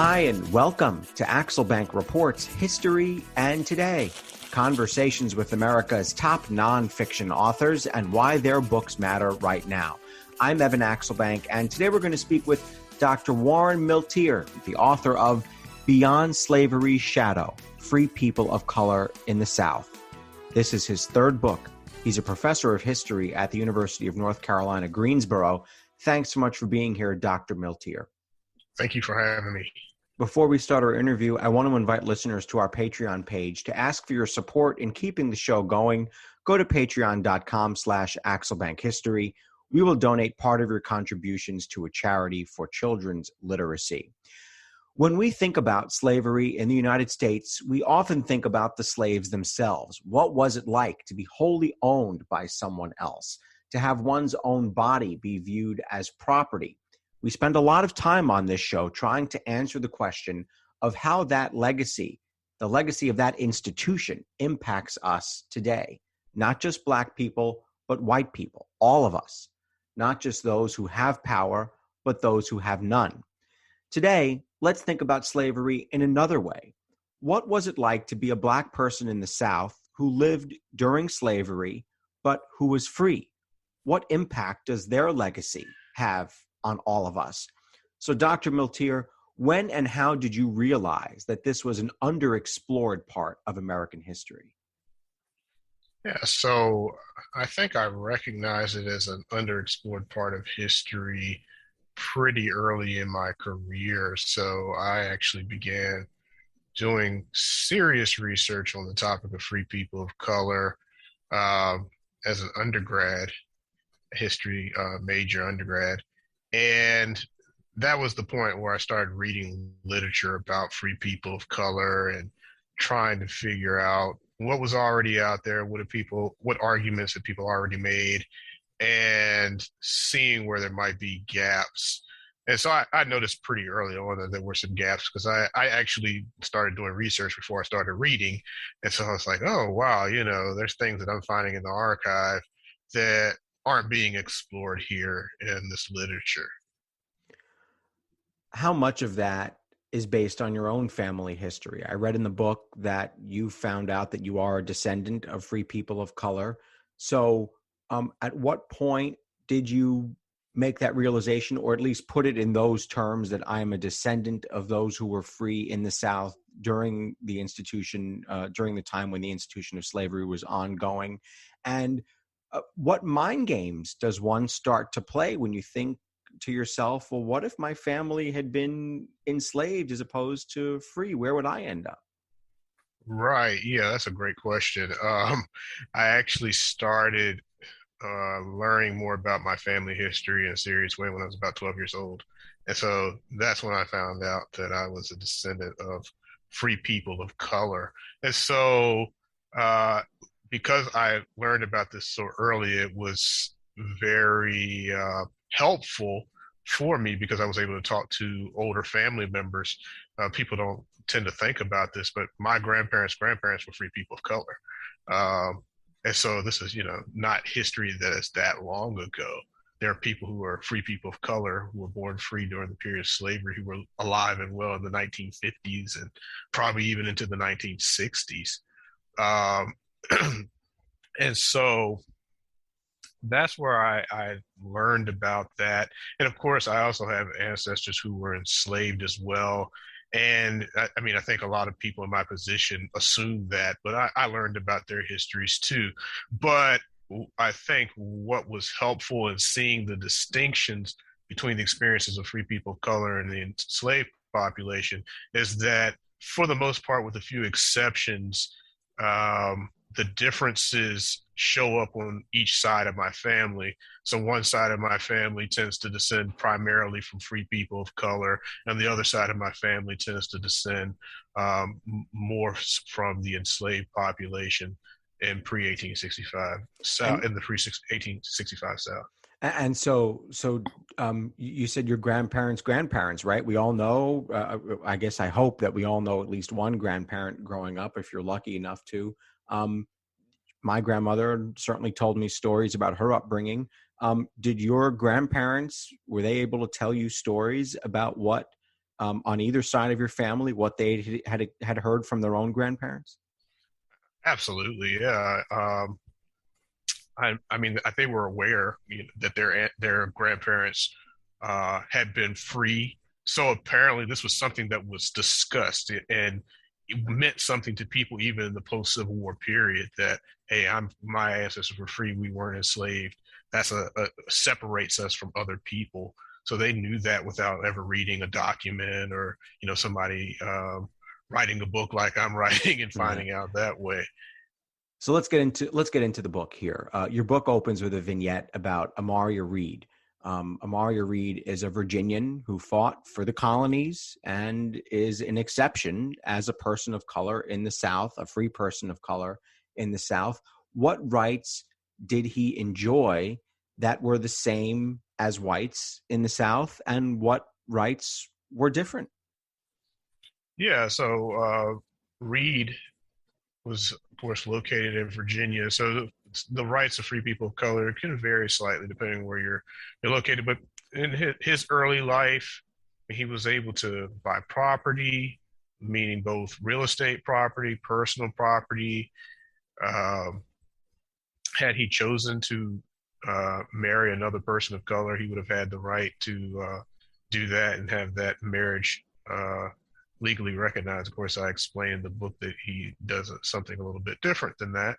Hi, and welcome to Axelbank Reports History and Today, conversations with America's top nonfiction authors and why their books matter right now. I'm Evan Axelbank, and today we're going to speak with Dr. Warren Milteer, the author of Beyond Slavery's Shadow, Free People of Color in the South. This is his third book. He's a professor of history at the University of North Carolina, Greensboro. Thanks so much for being here, Dr. Milteer. Thank you for having me. Before we start our interview, I want to invite listeners to our Patreon page to ask for your support in keeping the show going. Go to patreon.com/AxelbankHistory. We will donate part of your contributions to a charity for children's literacy. When we think about slavery in the United States, we often think about the slaves themselves. What was it like to be wholly owned by someone else, to have one's own body be viewed as property? We spend a lot of time on this show trying to answer the question of how that legacy, the legacy of that institution, impacts us today. Not just Black people, but white people, all of us. Not just those who have power, but those who have none. Today, let's think about slavery in another way. What was it like to be a Black person in the South who lived during slavery, but who was free? What impact does their legacy have on all of us? So, Dr. Milteer, when and how did you realize that this was an underexplored part of American history? Yeah, so I think I recognize it as an underexplored part of history pretty early in my career. So I actually began doing serious research on the topic of free people of color as an undergrad, history major undergrad. And that was the point where I started reading literature about free people of color and trying to figure out what was already out there, what arguments that people already made, and seeing where there might be gaps. And so I noticed pretty early on that there were some gaps because I actually started doing research before I started reading. And so I was like, oh, wow, there's things that I'm finding in the archive that aren't being explored here in this literature. How much of that is based on your own family history? I read in the book that you found out that you are a descendant of free people of color. So at what point did you make that realization, or at least put it in those terms, that I am a descendant of those who were free in the South during the institution, during the time when the institution of slavery was ongoing? And what mind games does one start to play when you think to yourself, well, what if my family had been enslaved as opposed to free? Where would I end up? Right. Yeah, that's a great question. I actually started learning more about my family history in a serious way when I was about 12 years old. And so that's when I found out that I was a descendant of free people of color. And so because I learned about this so early, it was very helpful for me because I was able to talk to older family members. People don't tend to think about this, but my grandparents were free people of color. And so this is, not history that is that long ago. There are people who are free people of color who were born free during the period of slavery who were alive and well in the 1950s and probably even into the 1960s. And so that's where I learned about that. And of course, I also have ancestors who were enslaved as well. And I think a lot of people in my position assume that, but I learned about their histories too. But I think what was helpful in seeing the distinctions between the experiences of free people of color and the enslaved population is that, for the most part, with a few exceptions, the differences show up on each side of my family. So one side of my family tends to descend primarily from free people of color, and the other side of my family tends to descend more from the enslaved population in pre-1865 South, in the pre-1865 South. And so you said your grandparents, right? We all know, I guess I hope that we all know at least one grandparent growing up, if you're lucky enough to. My grandmother certainly told me stories about her upbringing. Did your grandparents, were they able to tell you stories about what on either side of your family what they had heard from their own grandparents? Absolutely, yeah. I mean, they were aware, that their grandparents had been free. So apparently, this was something that was discussed, and it meant something to people even in the post-Civil War period. That, hey, my ancestors were free; we weren't enslaved. That's a separates us from other people. So they knew that without ever reading a document, or somebody writing a book like I'm writing and Right. finding out that way. So let's get into the book here. Your book opens with a vignette about Amaria Reed. Amaria Reed is a Virginian who fought for the colonies and is an exception as a person of color in the South, a free person of color in the South. What rights did he enjoy that were the same as whites in the South, and what rights were different? Yeah, so Reed was, of course, located in Virginia. So the rights of free people of color can vary slightly depending on where you're located. But in his early life, he was able to buy property, meaning both real estate property, personal property. Um, Had he chosen to marry another person of color, he would have had the right to do that and have that marriage legally recognized. Of course, I explained in the book that he does something a little bit different than that.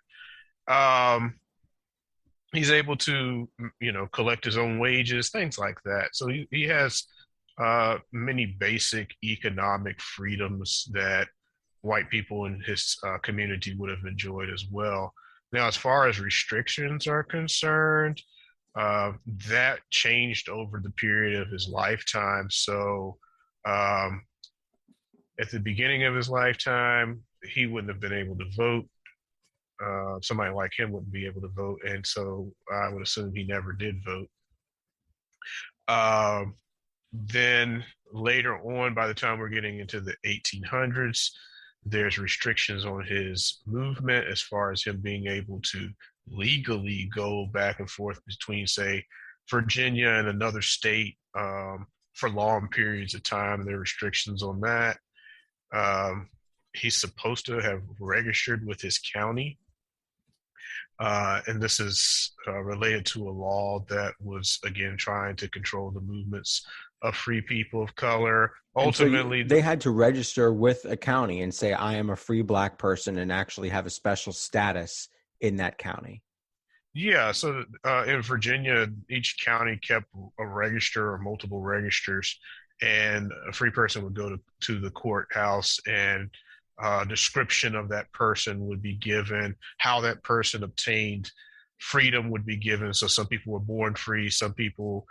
Um, he's able to, collect his own wages, things like that. So he has many basic economic freedoms that white people in his community would have enjoyed as well. Now, as far as restrictions are concerned, that changed over the period of his lifetime. So, at the beginning of his lifetime, he wouldn't have been able to vote. Somebody like him wouldn't be able to vote, and so I would assume he never did vote. Um, then later on, by the time we're getting into the 1800s, there's restrictions on his movement as far as him being able to legally go back and forth between, say, Virginia and another state for long periods of time. There are restrictions on that. Um, he's supposed to have registered with his county. And this is related to a law that was, again, trying to control the movements of free people of color. And so Ultimately, they had to register with a county and say, I am a free Black person, and actually have a special status in that county. yeah. So in Virginia, each county kept a register or multiple registers, and a free person would go to the courthouse, and a description of that person would be given, how that person obtained freedom would be given. So some people were born free, some people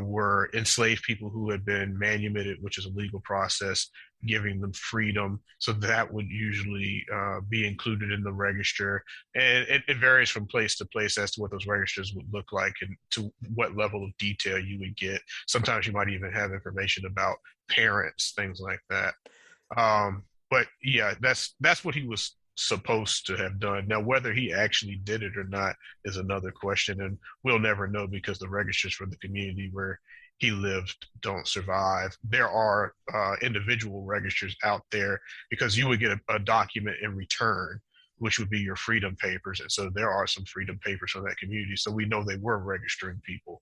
were enslaved people who had been manumitted, which is a legal process, giving them freedom. So that would usually be included in the register. And it varies from place to place as to what those registers would look like and to what level of detail you would get. Sometimes you might even have information about parents, things like that. But yeah, that's what he was supposed to have done. Now, whether he actually did it or not is another question, and we'll never know because the registers for the community where he lived don't survive. There are individual registers out there because you would get a document in return, which would be your freedom papers. And so there are some freedom papers from that community. So we know they were registering people.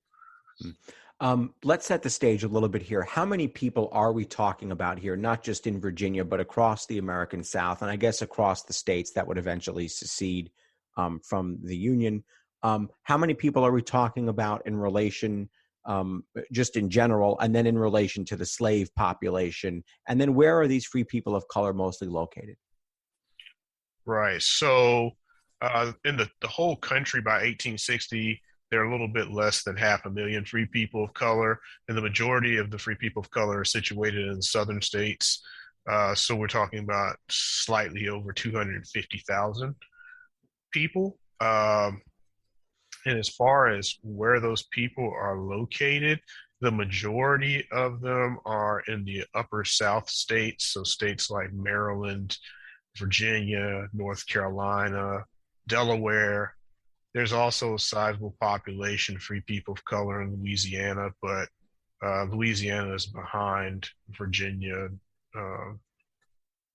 Let's set the stage a little bit here. How many people are we talking about here, not just in Virginia, but across the American South, and I guess across the states that would eventually secede from the Union? How many people are we talking about in relation, just in general, and then in relation to the slave population? And then where are these free people of color mostly located? Right. So in the whole country by 1860, there are a little bit less than 500,000 free people of color, and the majority of the free people of color are situated in the southern states. So we're talking about slightly over 250,000 people. And as far as where those people are located, the majority of them are in the upper South states, so states like Maryland, Virginia, North Carolina, Delaware. There's also a sizable population of free people of color in Louisiana, but Louisiana is behind Virginia, uh,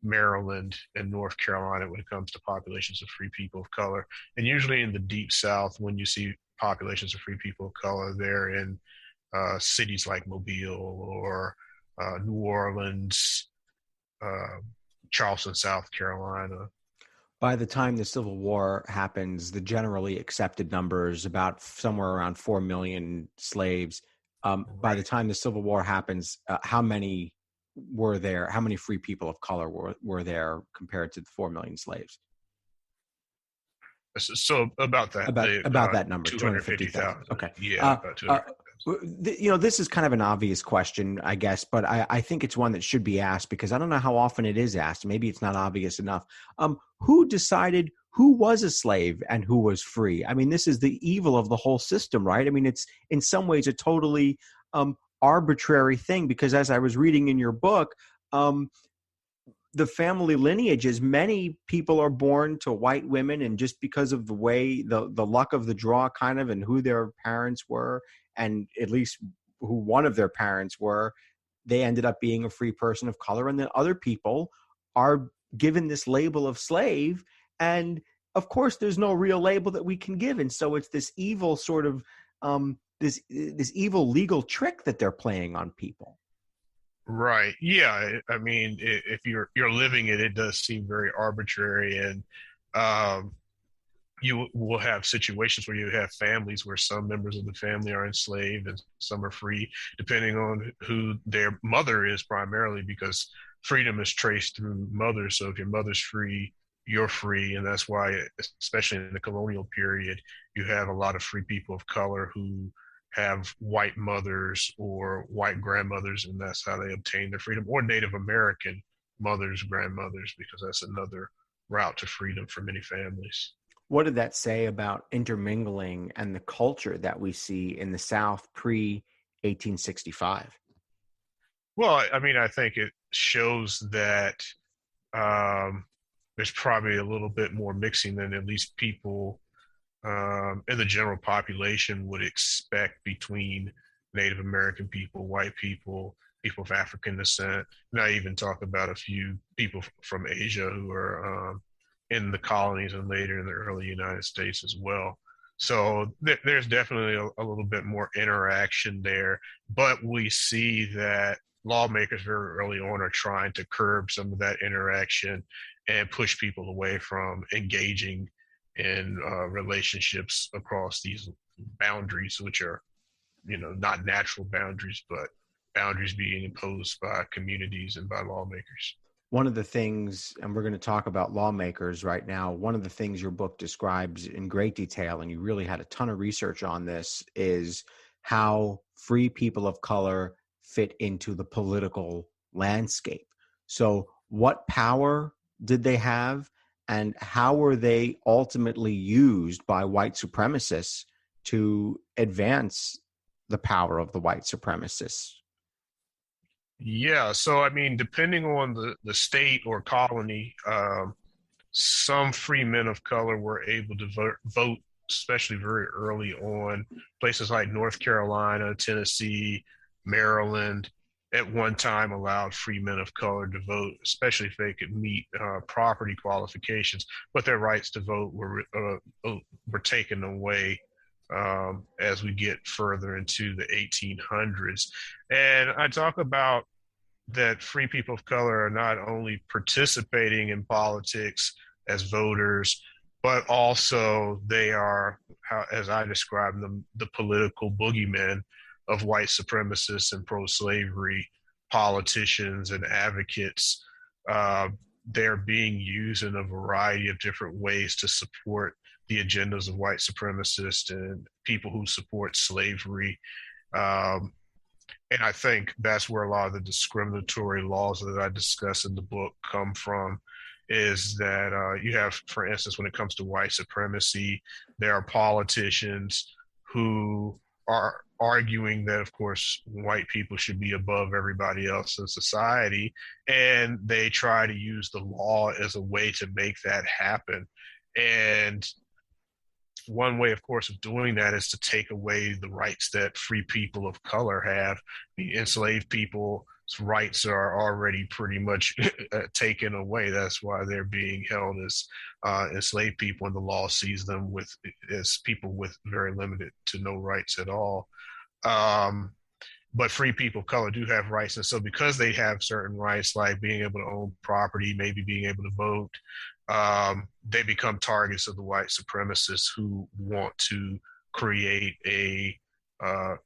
Maryland, and North Carolina when it comes to populations of free people of color. And usually in the deep South, when you see populations of free people of color, they're in cities like Mobile or New Orleans, uh, Charleston, South Carolina. By the time the Civil War happens, the generally accepted number is about somewhere around 4 million slaves. By the Right. time the Civil War happens, how many were there? How many free people of color were there compared to the 4 million slaves? So about that, About that number, 250,000. 250,000. Okay. Yeah, Uh, about uh, 200. this is kind of an obvious question, I guess, but I think it's one that should be asked because I don't know how often it is asked. Maybe it's not obvious enough. Who decided who was a slave and who was free? I mean, this is the evil of the whole system, right? I mean, it's in some ways a totally arbitrary thing because as I was reading in your book, um, the family lineages, many people are born to white women, and just because of the way the luck of the draw kind of and who their parents were, and at least who one of their parents were, they ended up being a free person of color. And then other people are given this label of slave, and of course there's no real label that we can give, and so it's this evil sort of this evil legal trick that they're playing on people. Right. Yeah. I mean, if you're living it, it does seem very arbitrary, and um, you will have situations where you have families where some members of the family are enslaved and some are free, depending on who their mother is primarily, because freedom is traced through mothers. So if your mother's free, you're free. And that's why, especially in the colonial period, you have a lot of free people of color who have white mothers or white grandmothers, and that's how they obtain their freedom, or Native American mothers, grandmothers, because that's another route to freedom for many families. What did that say about intermingling and the culture that we see in the South pre 1865? Well, I mean, I think it shows that um, there's probably a little bit more mixing than at least people in the general population would expect between Native American people, white people, people of African descent. And I even talk about a few people from Asia who are in the colonies and later in the early United States as well. So there's definitely a little bit more interaction there, but we see that lawmakers very early on are trying to curb some of that interaction and push people away from engaging in relationships across these boundaries, which are, not natural boundaries, but boundaries being imposed by communities and by lawmakers. One of the things, and we're going to talk about lawmakers right now, one of the things your book describes in great detail, and you really had a ton of research on this, is how free people of color fit into the political landscape. So, what power did they have, and how were they ultimately used by white supremacists to advance the power of the white supremacists? Yeah, so I mean, depending on the state or colony, some free men of color were able to vote, especially very early on. Places like North Carolina, Tennessee, Maryland, at one time allowed free men of color to vote, especially if they could meet property qualifications. But their rights to vote were taken away as we get further into the 1800s. And I talk about that free people of color are not only participating in politics as voters, but also they are, as I describe them, the political boogeymen of white supremacists and pro-slavery politicians and advocates. Uh, they're being used in a variety of different ways to support the agendas of white supremacists and people who support slavery. Um, and I think that's where a lot of the discriminatory laws that I discuss in the book come from. Is that you have, for instance, when it comes to white supremacy, there are politicians who are arguing that, of course, white people should be above everybody else in society. And they try to use the law as a way to make that happen. And one way, of course, of doing that is to take away the rights that free people of color have. The enslaved people's rights are already pretty much taken away. That's why they're being held as enslaved people, and the law sees them as people with very limited to no rights at all. Um, but free people of color do have rights, and so because they have certain rights, like being able to own property, maybe being able to vote, they become targets of the white supremacists who want to create a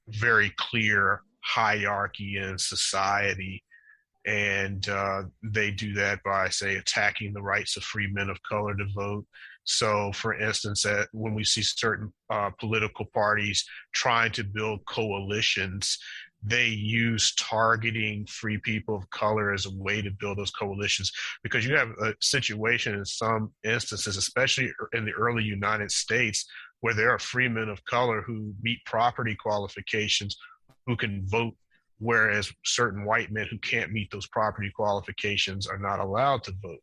very clear hierarchy in society. And they do that by, say, attacking the rights of free men of color to vote. So, for instance, when we see certain political parties trying to build coalitions, they use targeting free people of color as a way to build those coalitions, because you have a situation in some instances, especially in the early United States, where there are free men of color who meet property qualifications, who can vote, whereas certain white men who can't meet those property qualifications are not allowed to vote.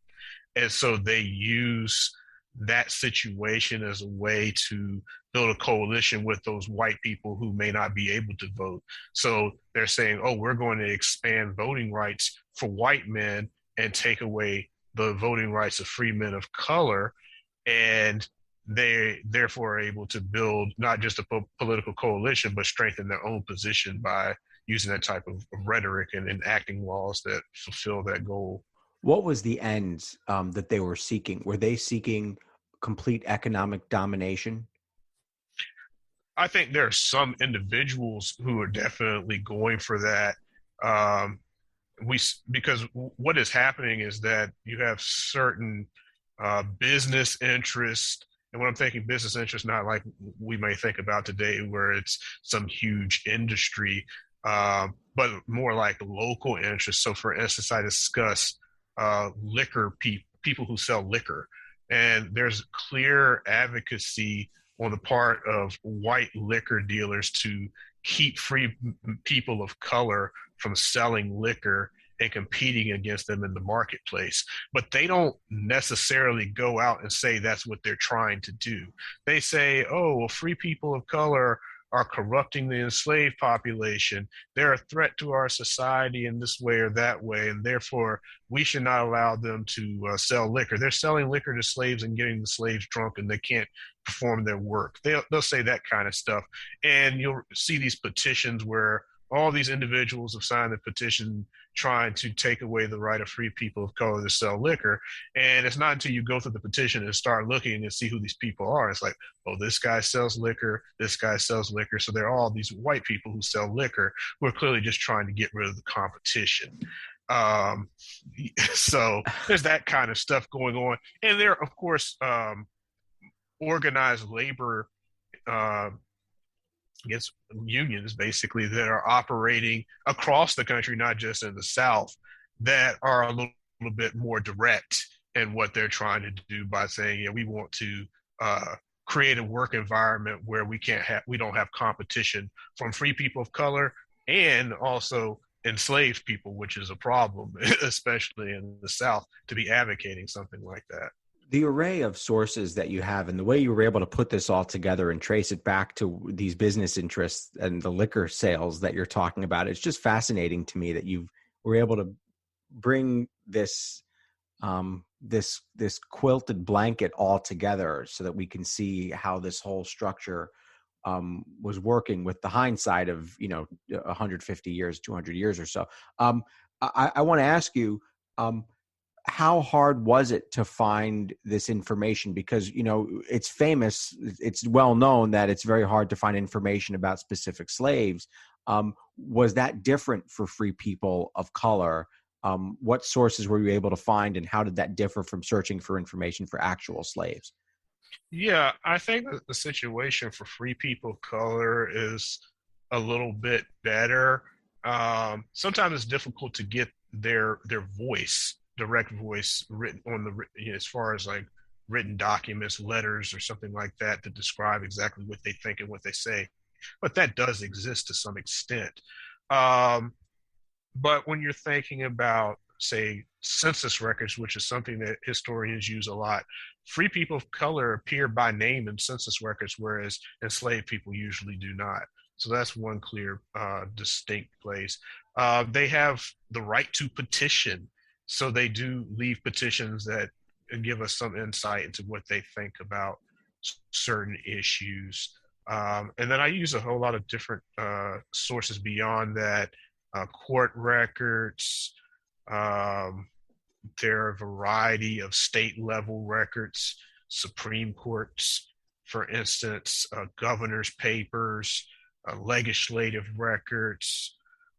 And so they use that situation as a way to build a coalition with those white people who may not be able to vote. So they're saying, oh, we're going to expand voting rights for white men and take away the voting rights of free men of color. And they therefore are able to build not just a political coalition, but strengthen their own position by using that type of rhetoric and enacting laws that fulfill that goal. What was the end that they were seeking? Were they seeking complete economic domination? I think there are some individuals who are definitely going for that. Um, because what is happening is that you have certain business interests. And when I'm thinking business interests, not like we may think about today, where it's some huge industry, but more like local interests. So, for instance, I discuss people who sell liquor, and there's clear advocacy on the part of white liquor dealers to keep free people of color from selling liquor and competing against them in the marketplace. But they don't necessarily go out and say that's what they're trying to do. They say, oh, well, free people of color are corrupting the enslaved population. They're a threat to our society in this way or that way, and therefore we should not allow them to sell liquor. They're selling liquor to slaves and getting the slaves drunk, and they can't perform their work. They'll say that kind of stuff. And you'll see these petitions where all these individuals have signed a petition trying to take away the right of free people of color to sell liquor. And it's not until you go through the petition and start looking and see who these people are. It's like, oh, this guy sells liquor, this guy sells liquor. So there are all these white people who sell liquor who are clearly just trying to get rid of the competition. So there's that kind of stuff going on. And there, of course, organized labor against unions, basically, that are operating across the country, not just in the South, that are a little bit more direct in what they're trying to do by saying, yeah, we want to create a work environment where we don't have competition from free people of color and also enslaved people, which is a problem, especially in the South, to be advocating something like that. The array of sources that you have and the way you were able to put this all together and trace it back to these business interests and the liquor sales that you're talking about, it's just fascinating to me that you were able to bring this this quilted blanket all together so that we can see how this whole structure was working with the hindsight of 150 years, 200 years or so. I want to ask you, how hard was it to find this information? Because, it's famous, it's well known that it's very hard to find information about specific slaves. Was that different for free people of color? What sources were you able to find, and how did that differ from searching for information for actual slaves? Yeah, I think that the situation for free people of color is a little bit better. Sometimes it's difficult to get their voice, direct voice, written on as far as like written documents, letters, or something like that to describe exactly what they think and what they say. But that does exist to some extent. But when you're thinking about, say, census records, which is something that historians use a lot, free people of color appear by name in census records, whereas enslaved people usually do not. So that's one clear, distinct place. They have the right to petition. So they do leave petitions that give us some insight into what they think about certain issues. And then I use a whole lot of different sources beyond that, court records. Um, there are a variety of state level records, Supreme Courts, for instance, governor's papers, legislative records,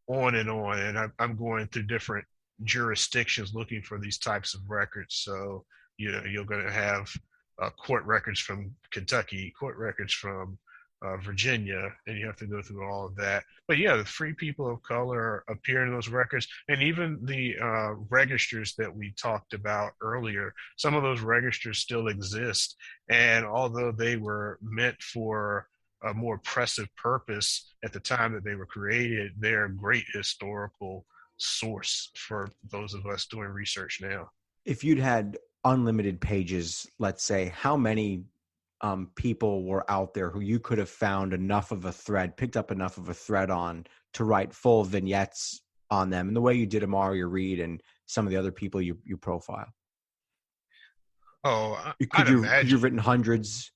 on and on. And I'm going through different jurisdictions looking for these types of records. So, you're going to have court records from Kentucky, court records from Virginia, and you have to go through all of that. But yeah, the free people of color appear in those records, and even the registers that we talked about earlier. Some of those registers still exist, and although they were meant for a more oppressive purpose at the time that they were created, they're a great historical source for those of us doing research now. If you'd had unlimited pages, let's say, how many people were out there who you could have found enough of a thread, picked up enough of a thread on to write full vignettes on them, and the way you did Amaria Reed and some of the other people you profile? Oh, Could you have written hundreds?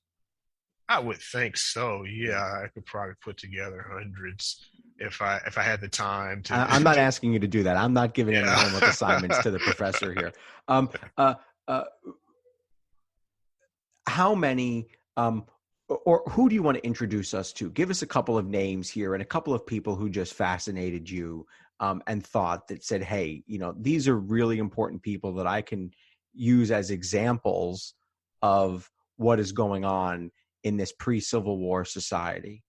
I would think so. Yeah, I could probably put together hundreds if I had the time to. I'm not asking you to do that. I'm not giving any Yeah. homework assignments to the professor here. How many, or who do you want to introduce us to? Give us a couple of names here and a couple of people who just fascinated you and thought that said, hey, these are really important people that I can use as examples of what is going on in this pre-Civil War society.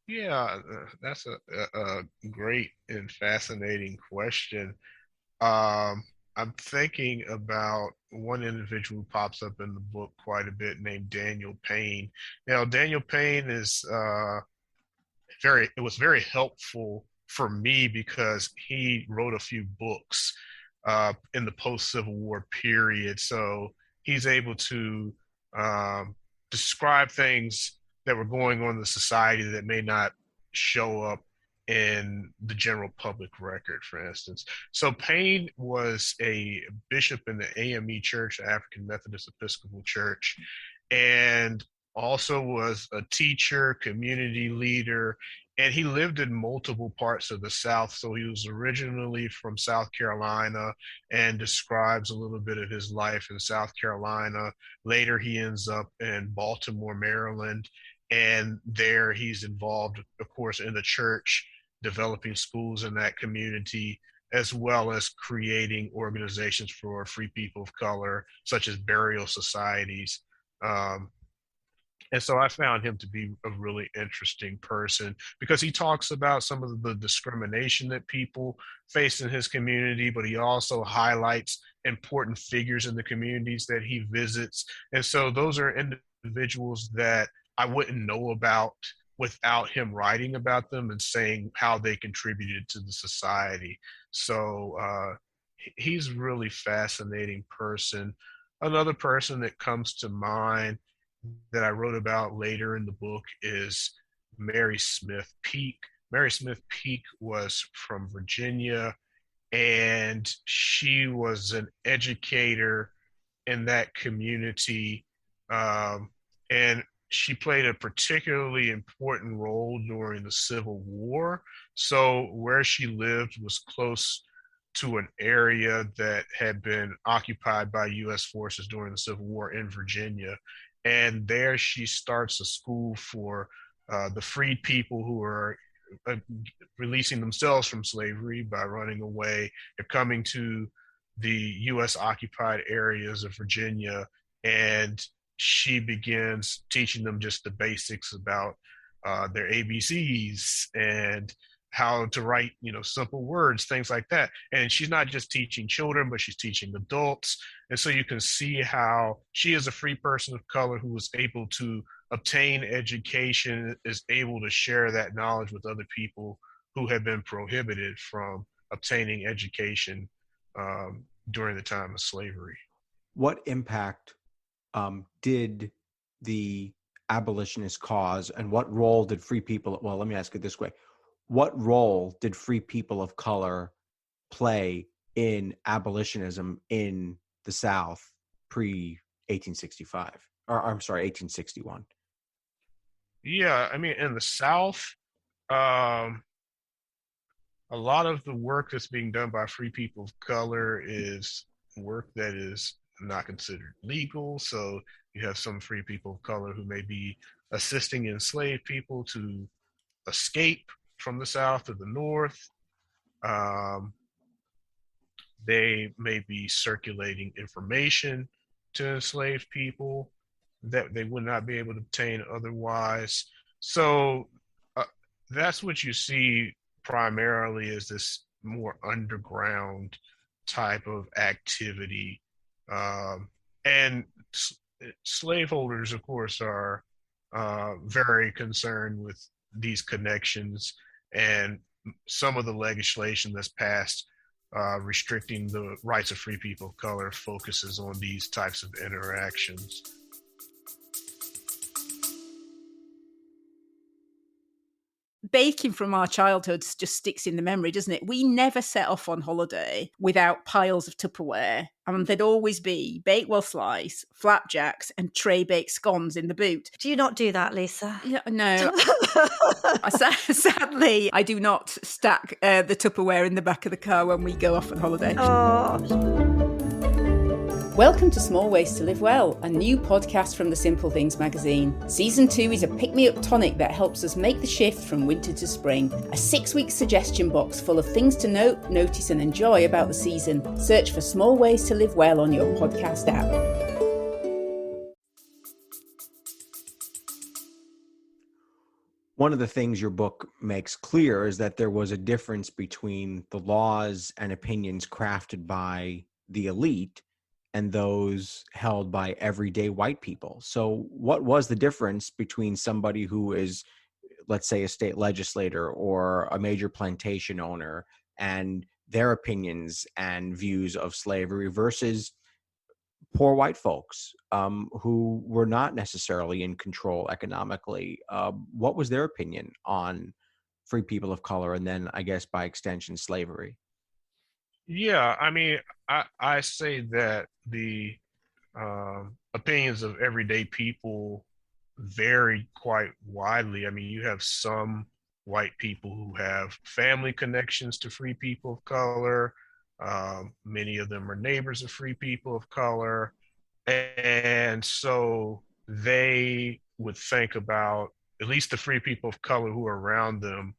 Yeah, that's a great and fascinating question. I'm thinking about one individual who pops up in the book quite a bit named Daniel Payne. Now, Daniel Payne is it was very helpful for me because he wrote a few books in the post-Civil War period. So he's able to describe things that were going on in the society that may not show up in the general public record, for instance. So Payne was a bishop in the AME Church, the African Methodist Episcopal Church, and also was a teacher, community leader, and he lived in multiple parts of the South. So he was originally from South Carolina and describes a little bit of his life in South Carolina. Later, he ends up in Baltimore, Maryland, and there he's involved, of course, in the church, developing schools in that community, as well as creating organizations for free people of color, such as burial societies. And so I found him to be a really interesting person because he talks about some of the discrimination that people face in his community, but he also highlights important figures in the communities that he visits. And so those are individuals that I wouldn't know about without him writing about them and saying how they contributed to the society. So he's a really fascinating person. Another person that comes to mind that I wrote about later in the book is Mary Smith Peak. Mary Smith Peak was from Virginia, and she was an educator in that community. And she played a particularly important role during the Civil War. So where she lived was close to an area that had been occupied by U.S. forces during the Civil War in Virginia. And there she starts a school for the freed people who are releasing themselves from slavery by running away. They're coming to the U.S. occupied areas of Virginia, and she begins teaching them just the basics about their ABCs and how to write, simple words, things like that. And she's not just teaching children, but she's teaching adults. And so you can see how she is a free person of color who was able to obtain education, is able to share that knowledge with other people who have been prohibited from obtaining education during the time of slavery. What impact did the abolitionist cause, and what role did free people, well, let me ask it this way. What role did free people of color play in abolitionism in the South pre 1865, or I'm sorry, 1861? Yeah, I mean, in the South, um, a lot of the work that's being done by free people of color is work that is not considered legal. So you have some free people of color who may be assisting enslaved people to escape from the South to the North. Um, they may be circulating information to enslaved people that they would not be able to obtain otherwise. So uh, that's what you see primarily is this more underground type of activity. And slaveholders, of course, are very concerned with these connections, and some of the legislation that's passed restricting the rights of free people of color focuses on these types of interactions. Baking from our childhoods just sticks in the memory, doesn't it? We never set off on holiday without piles of Tupperware, and there'd always be Bakewell slice, flapjacks, and tray baked scones in the boot. Do you not do that, Lisa? Yeah, no. Sadly, I do not stack the Tupperware in the back of the car when we go off on holiday. Oh. Welcome to Small Ways to Live Well, a new podcast from the Simple Things magazine. Season 2 is a pick-me-up tonic that helps us make the shift from winter to spring. A 6-week suggestion box full of things to note, notice and enjoy about the season. Search for Small Ways to Live Well on your podcast app. One of the things your book makes clear is that there was a difference between the laws and opinions crafted by the elite and those held by everyday white people. So what was the difference between somebody who is, let's say, a state legislator or a major plantation owner and their opinions and views of slavery versus poor white folks who were not necessarily in control economically? What was their opinion on free people of color and then, I guess, by extension, slavery? Yeah, I mean, I say that the opinions of everyday people vary quite widely. I mean, you have some white people who have family connections to free people of color. Many of them are neighbors of free people of color. And so they would think about at least the free people of color who are around them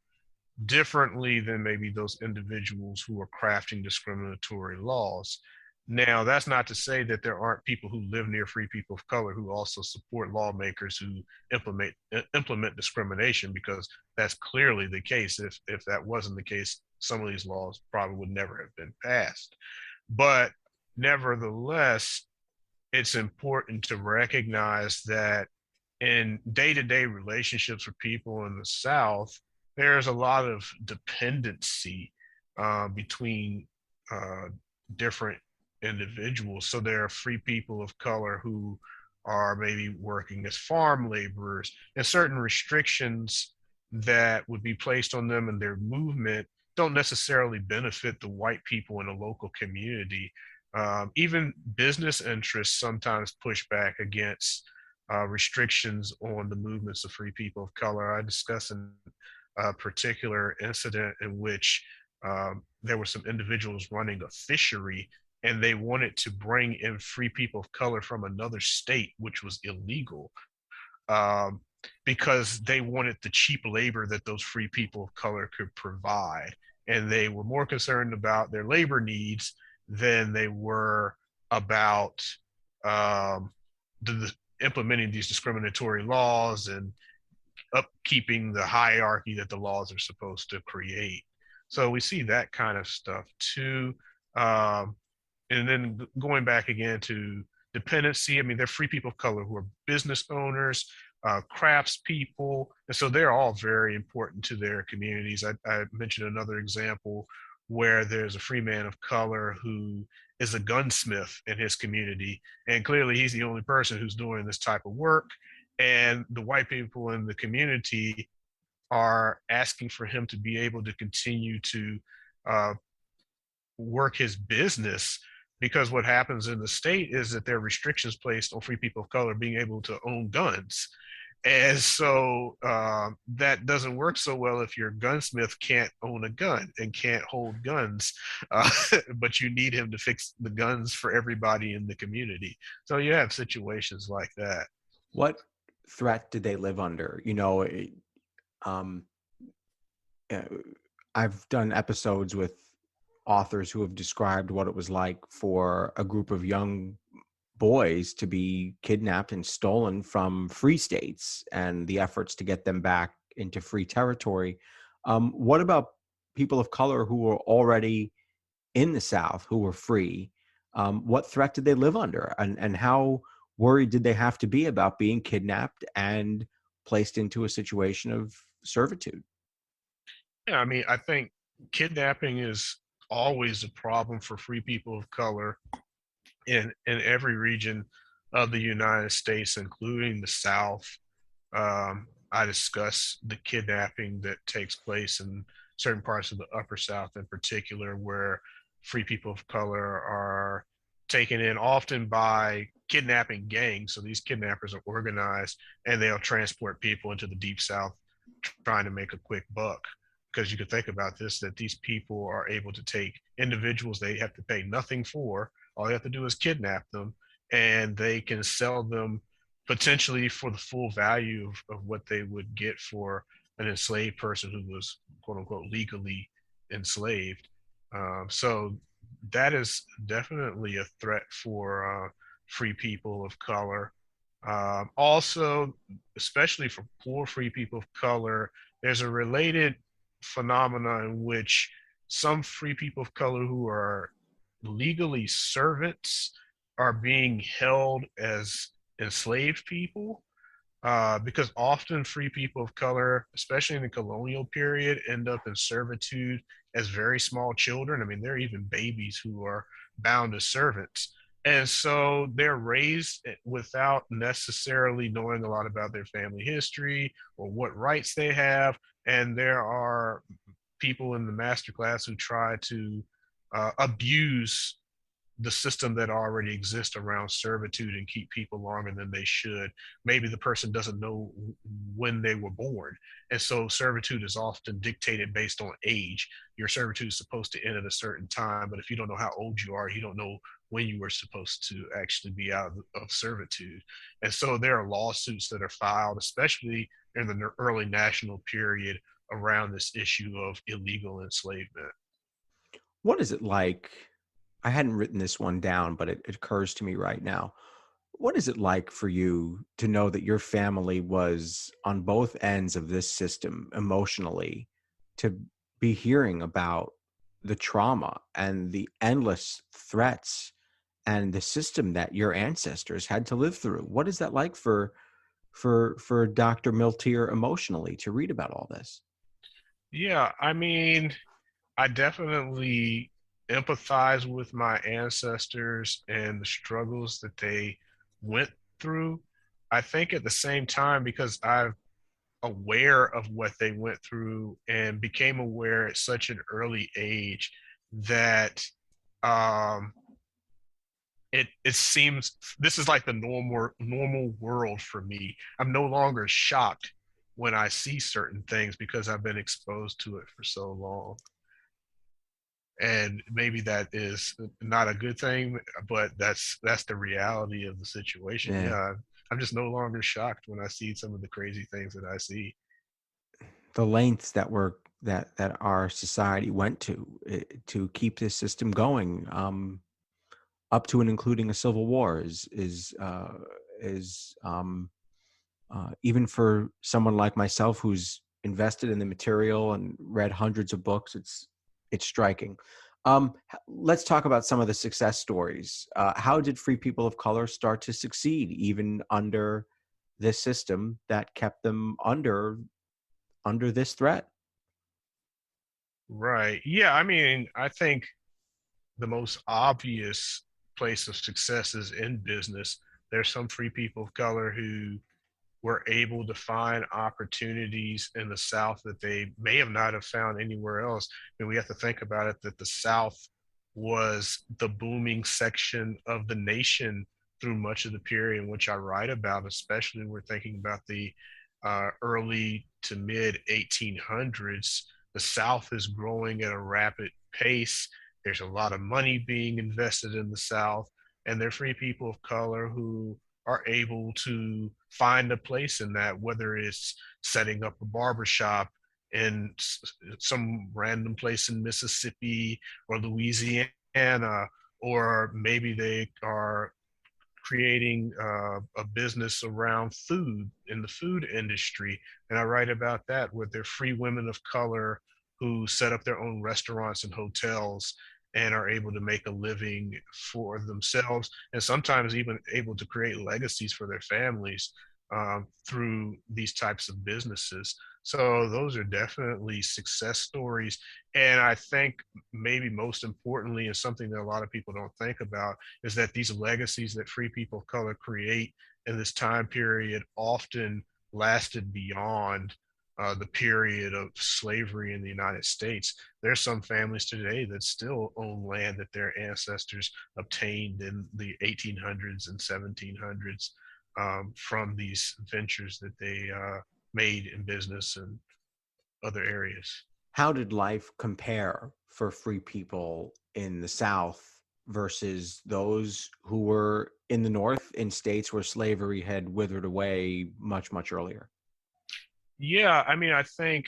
differently than maybe those individuals who are crafting discriminatory laws. Now, that's not to say that there aren't people who live near free people of color who also support lawmakers who implement discrimination, because that's clearly the case. If that wasn't the case, some of these laws probably would never have been passed. But nevertheless, it's important to recognize that in day-to-day relationships with people in the South, there's a lot of dependency between different individuals. So there are free people of color who are maybe working as farm laborers, and certain restrictions that would be placed on them and their movement don't necessarily benefit the white people in a local community. Even business interests sometimes push back against restrictions on the movements of free people of color. I discuss a particular incident in which there were some individuals running a fishery, and they wanted to bring in free people of color from another state, which was illegal, because they wanted the cheap labor that those free people of color could provide. And they were more concerned about their labor needs than they were about implementing these discriminatory laws and upkeeping the hierarchy that the laws are supposed to create. So we see that kind of stuff too. And then going back again to dependency, I mean, they're free people of color who are business owners, craftspeople, and so they're all very important to their communities. I mentioned another example where there's a free man of color who is a gunsmith in his community, and clearly he's the only person who's doing this type of work, and the white people in the community are asking for him to be able to continue to uh, work his business, because what happens in the state is that there are restrictions placed on free people of color being able to own guns. And so that doesn't work so well if your gunsmith can't own a gun and can't hold guns, uh, but you need him to fix the guns for everybody in the community. So you have situations like that. What threat did they live under? Um, uh, I've done episodes with authors who have described what it was like for a group of young boys to be kidnapped and stolen from free states and the efforts to get them back into free territory. What about people of color who were already in the South, who were free? What threat did they live under? And how worried did they have to be about being kidnapped and placed into a situation of servitude? Yeah, I mean, I think kidnapping is always a problem for free people of color in every region of the United States, including the South. I discuss the kidnapping that takes place in certain parts of the Upper South, in particular, where free people of color are taken in often by kidnapping gangs. So these kidnappers are organized and they'll transport people into the Deep South trying to make a quick buck. Because you could think about this, that these people are able to take individuals they have to pay nothing for. All they have to do is kidnap them, and they can sell them potentially for the full value of what they would get for an enslaved person who was, quote unquote, legally enslaved. So that is definitely a threat for free people of color. Also, especially for poor free people of color, there's a related phenomena in which some free people of color who are legally servants are being held as enslaved people, because often free people of color, especially in the colonial period, end up in servitude as very small children. I mean, there are even babies who are bound as servants. And so they're raised without necessarily knowing a lot about their family history or what rights they have. And there are people in the master class who try to abuse the system that already exists around servitude and keep people longer than they should. Maybe the person doesn't know when they were born. And so servitude is often dictated based on age. Your servitude is supposed to end at a certain time, but if you don't know how old you are, you don't know when you were supposed to actually be out of servitude. And so there are lawsuits that are filed, especially in the early national period, around this issue of illegal enslavement. What is it like? I hadn't written this one down, but it occurs to me right now. What is it like for you to know that your family was on both ends of this system emotionally, to be hearing about the trauma and the endless threats and the system that your ancestors had to live through? What is that like for Dr. Milteer emotionally to read about all this? Yeah, I mean, I definitely empathize with my ancestors and the struggles that they went through. I think at the same time, because I'm aware of what they went through and became aware at such an early age, that um, it seems this is like the normal world for me. I'm no longer shocked when I see certain things because I've been exposed to it for so long. And maybe that is not a good thing, but that's the reality of the situation. Yeah. Yeah, I'm just no longer shocked when I see some of the crazy things that I see. The lengths that our society went to keep this system going, up to and including a civil war, is even for someone like myself who's invested in the material and read hundreds of books, it's striking. Let's talk about some of the success stories. How did free people of color start to succeed even under this system that kept them under this threat? Right. Yeah. I mean, I think the most obvious place of success is in business. There's some free people of color who were able to find opportunities in the South that they may have not have found anywhere else. And we have to think about it that the South was the booming section of the nation through much of the period in which I write about, especially when we're thinking about the early to mid 1800s. The South is growing at a rapid pace. There's a lot of money being invested in the South, and there are free people of color who are able to find a place in that, whether it's setting up a barbershop in some random place in Mississippi or Louisiana, or maybe they are creating a business around food in the food industry. And I write about that with their free women of color who set up their own restaurants and hotels and are able to make a living for themselves and sometimes even able to create legacies for their families through these types of businesses. So those are definitely success stories. And I think maybe most importantly, and something that a lot of people don't think about, is that these legacies that free people of color create in this time period often lasted beyond the period of slavery in the United States. There's some families today that still own land that their ancestors obtained in the 1800s and 1700s from these ventures that they made in business and other areas. How did life compare for free people in the South versus those who were in the North in states where slavery had withered away much, much earlier? Yeah, I mean, I think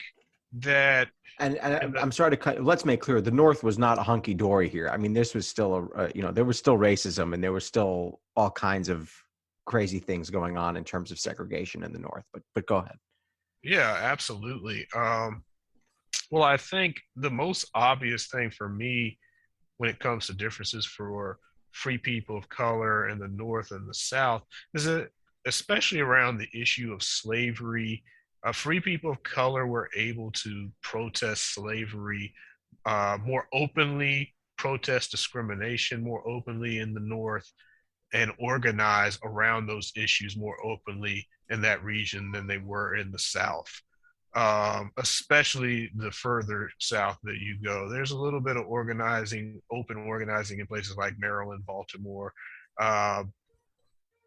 that, and I'm sorry to cut. Let's make clear: the North was not a hunky dory here. I mean, this was still there was still racism, and there was still all kinds of crazy things going on in terms of segregation in the North. But go ahead. Yeah, absolutely. Well, I think the most obvious thing for me when it comes to differences for free people of color in the North and the South is that, especially around the issue of slavery, free people of color were able to protest slavery more openly, protest discrimination more openly in the North, and organize around those issues more openly in that region than they were in the South. Especially the further south that you go. There's a little bit of organizing, open organizing in places like Maryland, Baltimore, uh,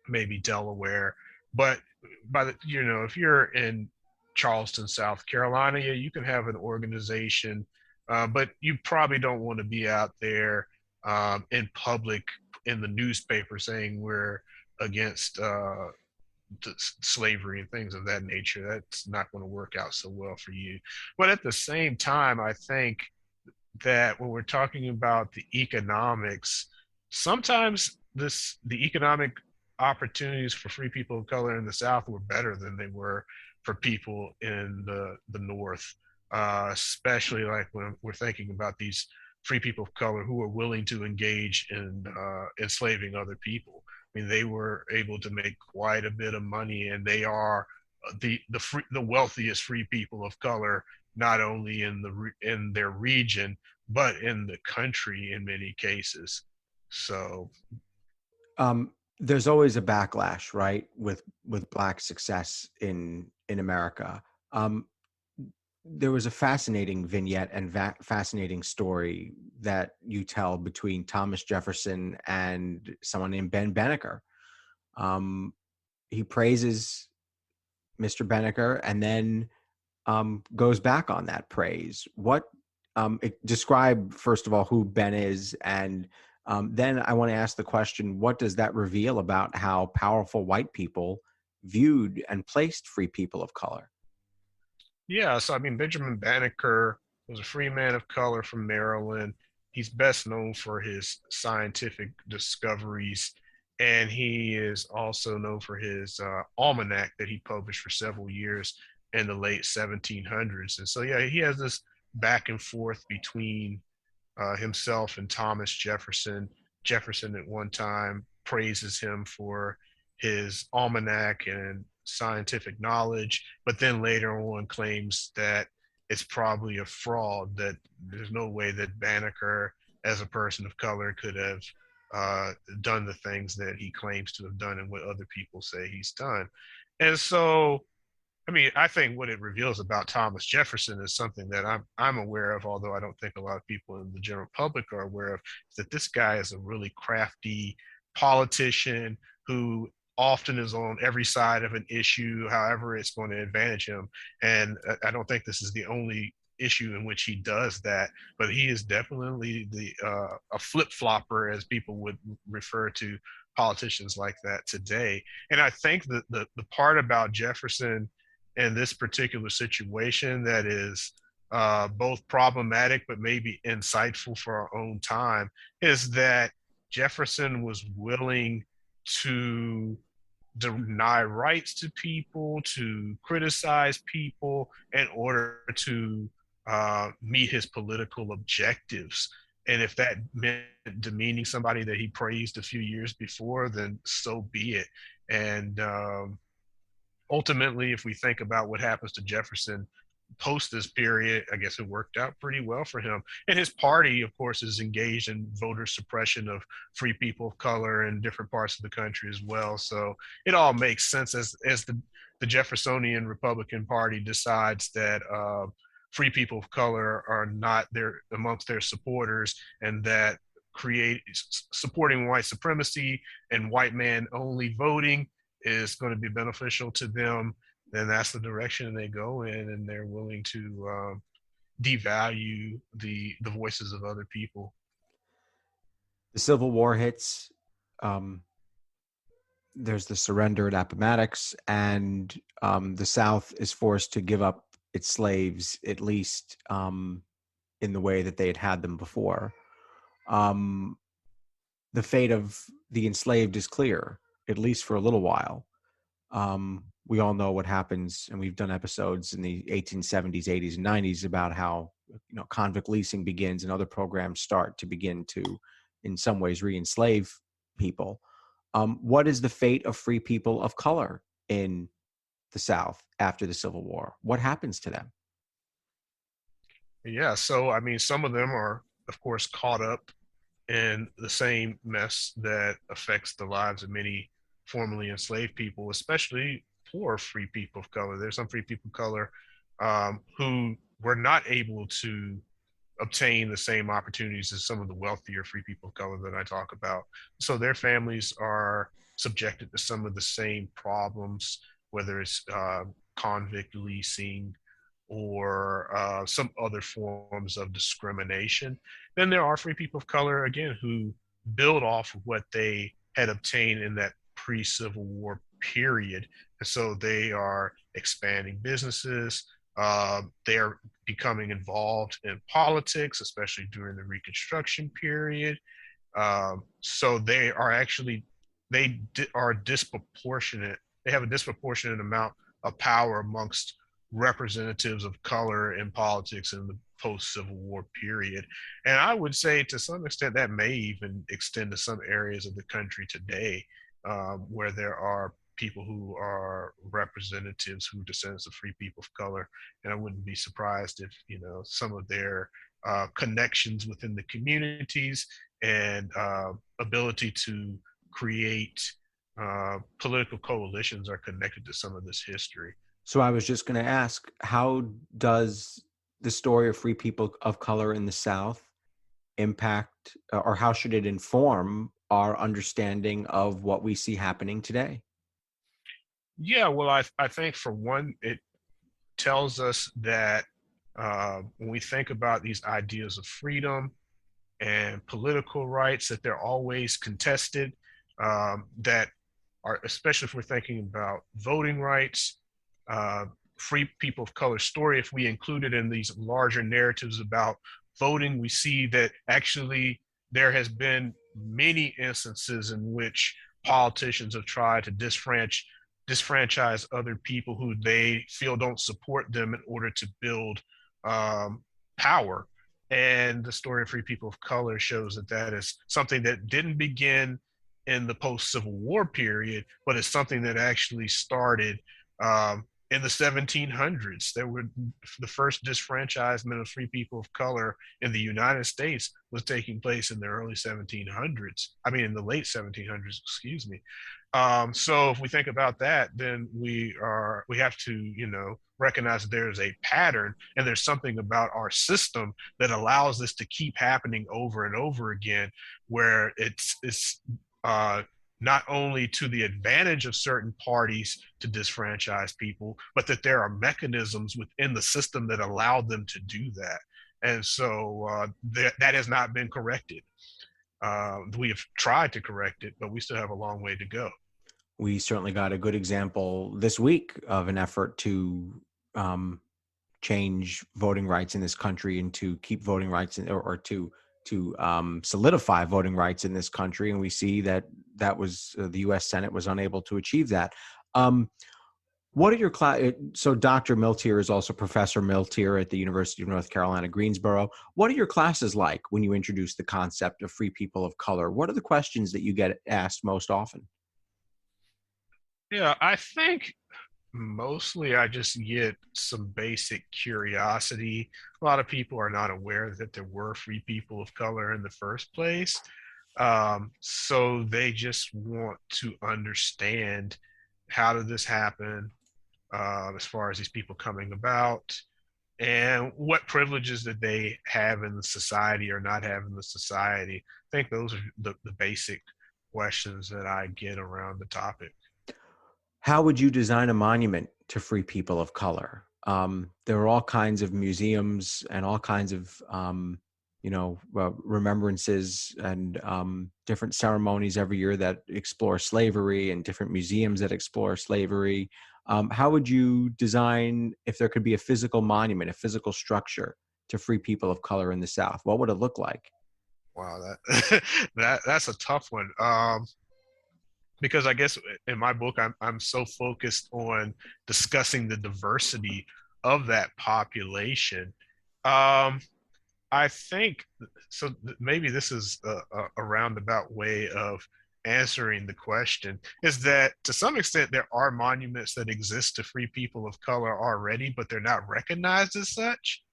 maybe Delaware. But if you're in Charleston, South Carolina, yeah, you can have an organization, but you probably don't want to be out there in public in the newspaper saying we're against slavery and things of that nature. That's not going to work out so well for you. But at the same time, I think that when we're talking about the economics, sometimes the economic opportunities for free people of color in the South were better than they were for people in the North, especially like when we're thinking about these free people of color who were willing to engage in enslaving other people. I mean, they were able to make quite a bit of money, and they are the wealthiest free people of color, not only in their region but in the country in many cases. So, there's always a backlash, right, with Black success in America. There was a fascinating vignette and fascinating story that you tell between Thomas Jefferson and someone named Ben Banneker. He praises Mr. Banneker and then goes back on that praise. Describe, first of all, who Ben is, and then I want to ask the question, what does that reveal about how powerful white people viewed and placed free people of color? Yeah, so I mean, Benjamin Banneker was a free man of color from Maryland. He's best known for his scientific discoveries, and he is also known for his almanac that he published for several years in the late 1700s. And so, yeah, he has this back and forth between himself and Thomas Jefferson. Jefferson at one time praises him for his almanac and scientific knowledge, but then later on claims that it's probably a fraud, that there's no way that Banneker, as a person of color, could have done the things that he claims to have done and what other people say he's done. And so, I mean, I think what it reveals about Thomas Jefferson is something that I'm aware of, although I don't think a lot of people in the general public are aware of, is that this guy is a really crafty politician who often is on every side of an issue, however it's going to advantage him. And I don't think this is the only issue in which he does that, but he is definitely a flip flopper, as people would refer to politicians like that today. And I think that the part about Jefferson in this particular situation that is both problematic but maybe insightful for our own time is that Jefferson was willing to deny rights to people, to criticize people in order to meet his political objectives. And if that meant demeaning somebody that he praised a few years before, then so be it. And ultimately, if we think about what happens to Jefferson post this period, I guess it worked out pretty well for him. And his party, of course, is engaged in voter suppression of free people of color in different parts of the country as well. So it all makes sense as the Jeffersonian Republican Party decides that free people of color are not there amongst their supporters, and that supporting white supremacy and white man only voting is going to be beneficial to them, then that's the direction they go in, and they're willing to devalue the voices of other people. The Civil War hits. There's the surrender at Appomattox, and the South is forced to give up its slaves, at least in the way that they had them before. The fate of the enslaved is clear, at least for a little while. We all know what happens, and we've done episodes in the 1870s, 80s, and 90s about how convict leasing begins and other programs start to begin to, in some ways, re-enslave people. What is the fate of free people of color in the South after the Civil War? What happens to them? Yeah, so I mean, some of them are, of course, caught up in the same mess that affects the lives of many formerly enslaved people, especially poor free people of color. There's some free people of color who were not able to obtain the same opportunities as some of the wealthier free people of color that I talk about. So their families are subjected to some of the same problems, whether it's convict leasing or some other forms of discrimination. Then there are free people of color, again, who build off of what they had obtained in that pre-Civil War period. And so they are expanding businesses. They are becoming involved in politics, especially during the Reconstruction period. So they are actually, are disproportionate. They have a disproportionate amount of power amongst representatives of color in politics in the post-Civil War period. And I would say to some extent that may even extend to some areas of the country today, where there are people who are representatives who are descendants of free people of color. And I wouldn't be surprised if, some of their connections within the communities and ability to create political coalitions are connected to some of this history. So I was just going to ask, how does the story of free people of color in the South impact, or how should it inform our understanding of what we see happening today? Yeah, well, I think for one, it tells us that when we think about these ideas of freedom and political rights, that they're always contested, that are, especially if we're thinking about voting rights, free people of color story, if we include it in these larger narratives about voting, we see that actually there has been many instances in which politicians have tried to disfranchise other people who they feel don't support them in order to build power. And the story of free people of color shows that that is something that didn't begin in the post-Civil War period, but it's something that actually started in the 1700s. There were the first disfranchisement of free people of color in the United States was taking place in the early 1700s. I mean, in the late 1700s, excuse me. So if we think about that, then we have to, recognize that there's a pattern and there's something about our system that allows this to keep happening over and over again, where it's not only to the advantage of certain parties to disfranchise people, but that there are mechanisms within the system that allow them to do that. And so that has not been corrected. We have tried to correct it, but we still have a long way to go. We certainly got a good example this week of an effort to change voting rights in this country and to keep voting rights or to solidify voting rights in this country. And we see that was the U.S. Senate was unable to achieve that. What are your so Dr. Milteer is also Professor Milteer at the University of North Carolina, Greensboro. What are your classes like when you introduce the concept of free people of color? What are the questions that you get asked most often? Yeah, I think mostly I just get some basic curiosity. A lot of people are not aware that there were free people of color in the first place. So they just want to understand, how did this happen, as far as these people coming about, and what privileges that they have in the society or not have in the society. I think those are the basic questions that I get around the topic. How would you design a monument to free people of color? There are all kinds of museums and all kinds of, remembrances and different ceremonies every year that explore slavery, and different museums that explore slavery. How would you design, if there could be a physical monument, a physical structure to free people of color in the South? What would it look like? Wow, that's a tough one. Because I guess in my book, I'm so focused on discussing the diversity of that population. I think so. Maybe this is a roundabout way of answering the question, is that to some extent there are monuments that exist to free people of color already, but they're not recognized as such.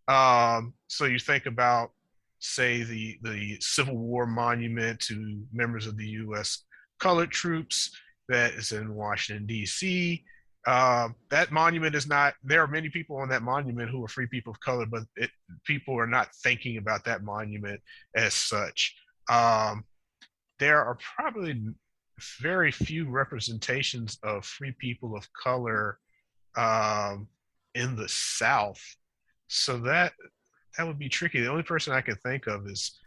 So you think about, say, the Civil War monument to members of the U.S. colored troops that is in Washington, D.C. That monument is not, there are many people on that monument who are free people of color, but people are not thinking about that monument as such. There are probably very few representations of free people of color in the South. So that would be tricky. The only person I can think of is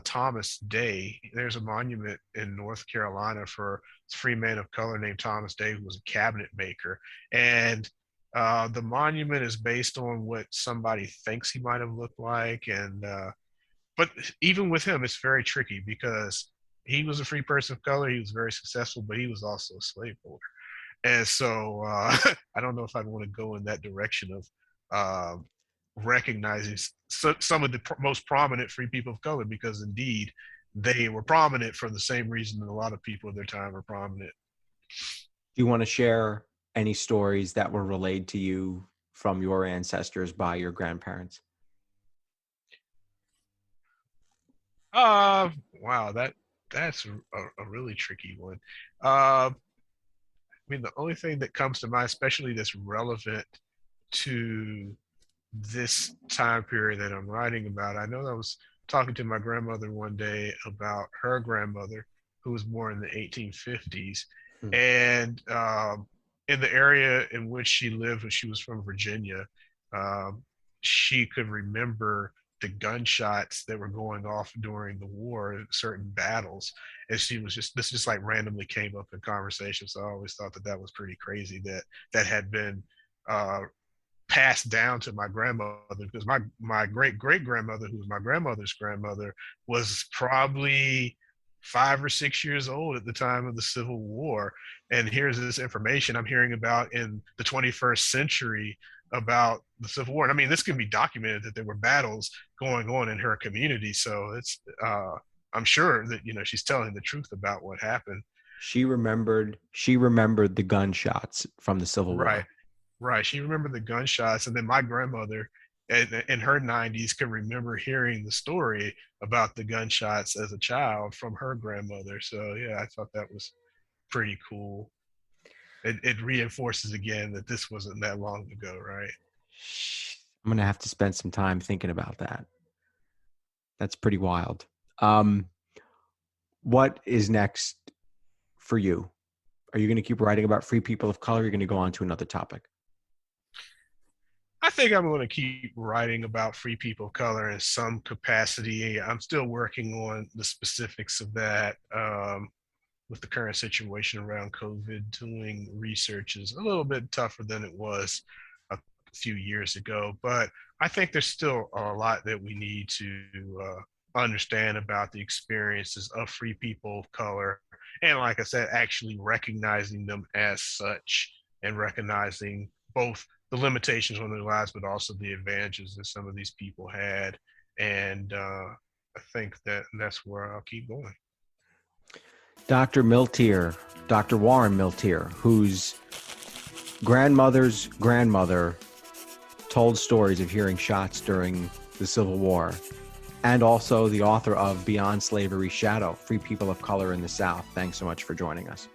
Thomas Day. There's a monument in North Carolina for a free man of color named Thomas Day, who was a cabinet maker. And the monument is based on what somebody thinks he might have looked like. And but even with him, it's very tricky because he was a free person of color. He was very successful, but he was also a slaveholder. And so I don't know if I'd want to go in that direction of recognizing some of the most prominent free people of color, because indeed they were prominent for the same reason that a lot of people of their time were prominent. Do you want to share any stories that were relayed to you from your ancestors by your grandparents? Wow, that's a really tricky one. I mean, the only thing that comes to mind, especially that's relevant to this time period that I'm writing about, I know I was talking to my grandmother one day about her grandmother, who was born in the 1850s. And in the area in which she lived, when she was from Virginia, she could remember the gunshots that were going off during the war, certain battles. And she was this just like randomly came up in conversation. So I always thought that was pretty crazy that had been passed down to my grandmother, because my great-great-grandmother, who was my grandmother's grandmother, was probably 5 or 6 years old at the time of the Civil War. And here's this information I'm hearing about in the 21st century about the Civil War. And I mean, this can be documented that there were battles going on in her community. So it's, I'm sure that, she's telling the truth about what happened. She remembered the gunshots from the Civil War. Right. Right. She remembered the gunshots. And then my grandmother in her 90s can remember hearing the story about the gunshots as a child from her grandmother. So, yeah, I thought that was pretty cool. It reinforces again that this wasn't that long ago, right? I'm going to have to spend some time thinking about that. That's pretty wild. What is next for you? Are you going to keep writing about free people of color? Or are you going to go on to another topic? I think I'm going to keep writing about free people of color in some capacity. I'm still working on the specifics of that. With the current situation around COVID, doing research is a little bit tougher than it was a few years ago. But I think there's still a lot that we need to understand about the experiences of free people of color. And like I said, actually recognizing them as such and recognizing both the limitations on their lives, but also the advantages that some of these people had. And I think that's where I'll keep going. Dr. Milteer, Dr. Warren Milteer, whose grandmother's grandmother told stories of hearing shots during the Civil War, and also the author of Beyond Slavery's Shadow, Free People of Color in the South. Thanks so much for joining us.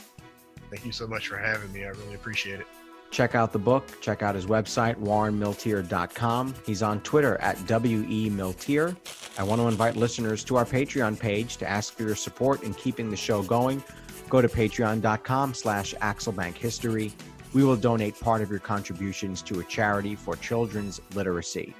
Thank you so much for having me. I really appreciate it. Check out the book. Check out his website, warrenmilteer.com. He's on Twitter at WEMilteer. I want to invite listeners to our Patreon page to ask for your support in keeping the show going. Go to patreon.com/AxelBankHistory. We will donate part of your contributions to a charity for children's literacy.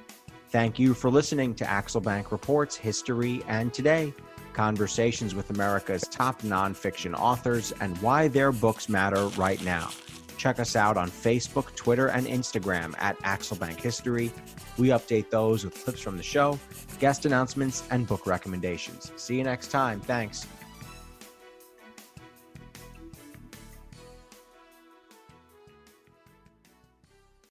Thank you for listening to Axel Bank Reports History and Today, conversations with America's top nonfiction authors and why their books matter right now. Check us out on Facebook, Twitter, and Instagram at Axel Bank History. We update those with clips from the show, guest announcements, and book recommendations. See you next time. Thanks.